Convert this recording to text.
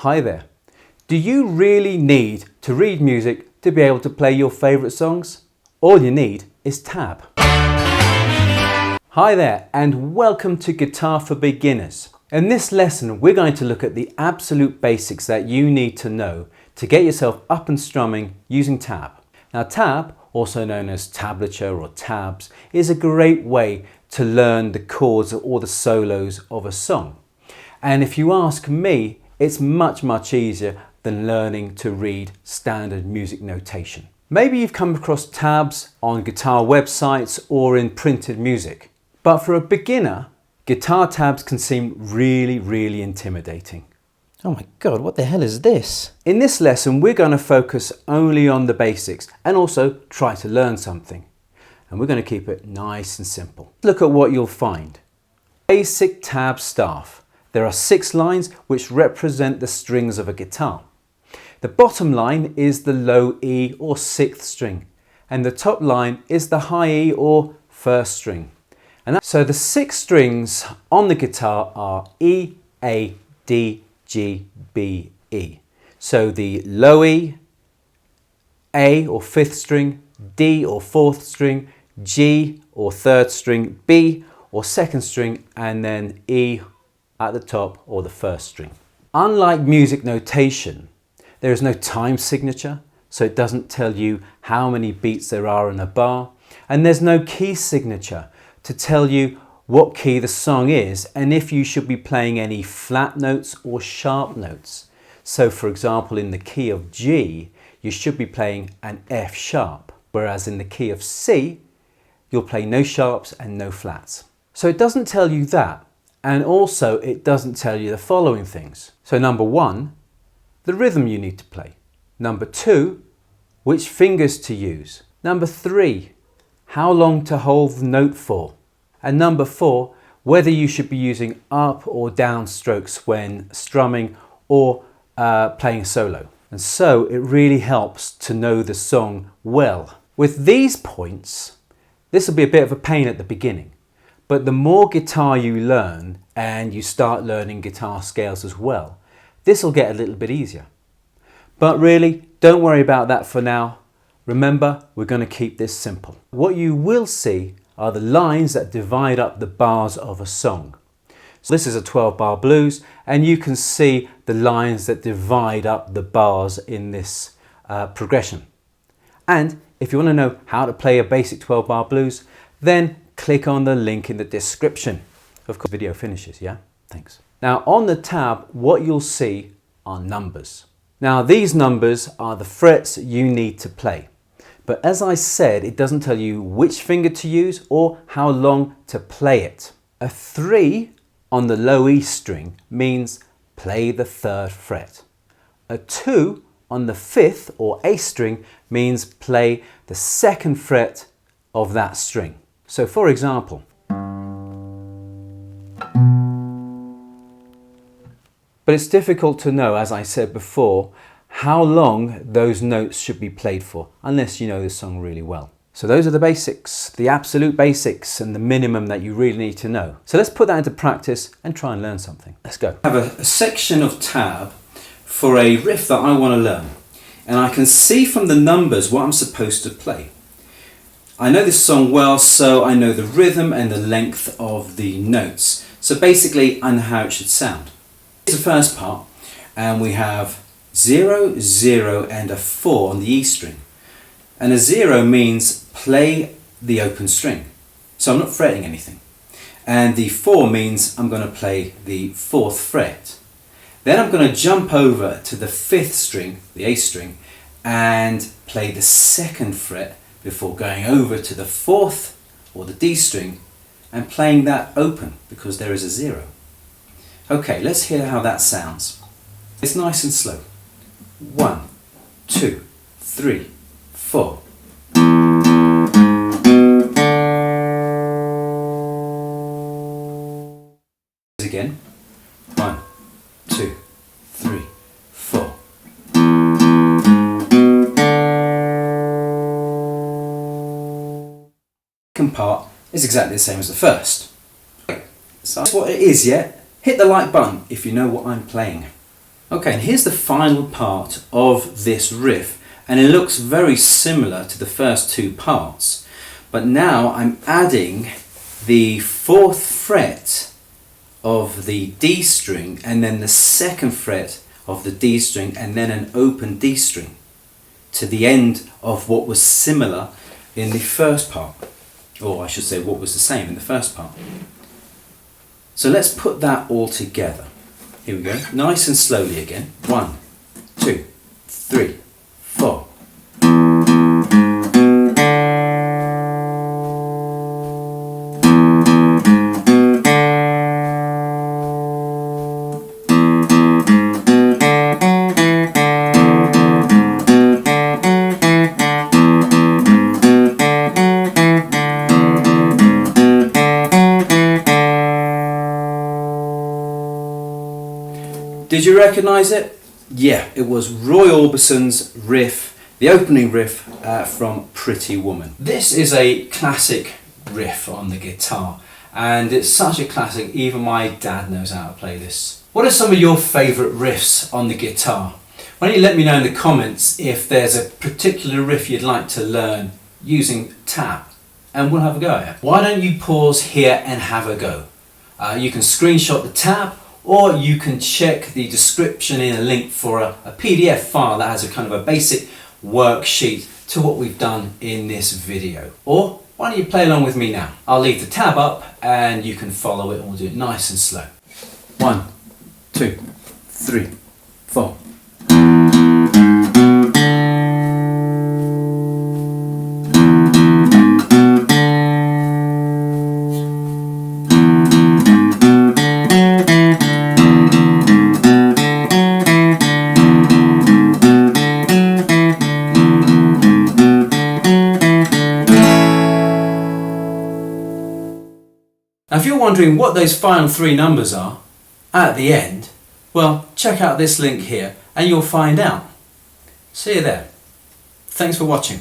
Hi there. Do you really need to read music to be able to play your favourite songs? All you need is tab. Hi there and welcome to Guitar for Beginners. In this lesson we're going to look at the absolute basics that you need to know to get yourself up and strumming using tab. Now tab, also known as tablature or tabs, is a great way to learn the chords or the solos of a song. And if you ask me, it's much easier than learning to read standard music notation. Maybe you've come across tabs on guitar websites or in printed music. But for a beginner, guitar tabs can seem really intimidating. Oh my God, what the hell is this? In this lesson, we're going to focus only on the basics and also try to learn something. And we're going to keep it nice and simple. Look at what you'll find. Basic tab staff. There are 6 lines which represent the strings of a guitar. The bottom line is the low E or 6th string, and the top line is the high E or 1st string. So the 6 strings on the guitar are E, A, D, G, B, E. So the low E, A or 5th string, D or 4th string, G or 3rd string, B or 2nd string, and then E at the top or the 1st string. Unlike music notation, there is no time signature, so it doesn't tell you how many beats there are in a bar, and there's no key signature to tell you what key the song is and if you should be playing any flat notes or sharp notes. So for example, in the key of G, you should be playing an F sharp, whereas in the key of C, you'll play no sharps and no flats. So it doesn't tell you that, and also it doesn't tell you the following things. So number 1, the rhythm you need to play. Number 2, which fingers to use. Number 3, how long to hold the note for. And number 4, whether you should be using up or down strokes when strumming or playing a solo. And so it really helps to know the song well. With these points, this will be a bit of a pain at the beginning, but the more guitar you learn and you start learning guitar scales as well, this will get a little bit easier. But really, don't worry about that for now. Remember, we're going to keep this simple. What you will see are the lines that divide up the bars of a song. So this is a 12-bar blues, and you can see the lines that divide up the bars in this progression. And if you want to know how to play a basic 12-bar blues, then click on the link in the description. Of course, the video finishes, yeah? Thanks. Now on the tab, what you'll see are numbers. Now these numbers are the frets you need to play. But as I said, it doesn't tell you which finger to use or how long to play it. A 3 on the low E string means play the 3rd fret. A 2 on the 5th or A string means play the 2nd fret of that string. So for example, but it's difficult to know, as I said before, how long those notes should be played for, unless you know this song really well. So those are the basics, the absolute basics and the minimum that you really need to know. So let's put that into practice and try and learn something. Let's go. I have a section of tab for a riff that I want to learn, and I can see from the numbers what I'm supposed to play. I know this song well, so I know the rhythm and the length of the notes. So basically, I know how it should sound. Here's the first part, and we have 0, 0 and a 4 on the E string. And a 0 means play the open string. So I'm not fretting anything. And the 4 means I'm going to play the 4th fret. Then I'm going to jump over to the 5th string, the A string, and play the 2nd fret before going over to the 4th or the D string and playing that open because there is a 0. Okay, let's hear how that sounds. It's nice and slow. 1, 2, 3, 4. Again. 1, 2, 3, 4. Second part is exactly the same as the first. So that's what it is, yeah? Hit the like button if you know what I'm playing. Okay, and here's the final part of this riff, and it looks very similar to the first two parts, but now I'm adding the 4th fret of the D string and then the 2nd fret of the D string and then an open D string to the end of what was similar in the first part, or I should say what was the same in the first part. So let's put that all together. Here we go, nice and slowly again. 1, 2, 3, 4. Did you recognise it? Yeah, it was Roy Orbison's riff, the opening riff from Pretty Woman. This is a classic riff on the guitar, and it's such a classic, even my dad knows how to play this. What are some of your favourite riffs on the guitar? Why don't you let me know in the comments if there's a particular riff you'd like to learn using tab, and we'll have a go at it. Why don't you pause here and have a go? You can screenshot the tab, or you can check the description in a link for a PDF file that has a kind of a basic worksheet to what we've done in this video. Or why don't you play along with me now? I'll leave the tab up and you can follow it, and we'll do it nice and slow. 1, 2, 3, 4. Now if you're wondering what those final 3 numbers are at the end, well, check out this link here and you'll find out. See you there. Thanks for watching.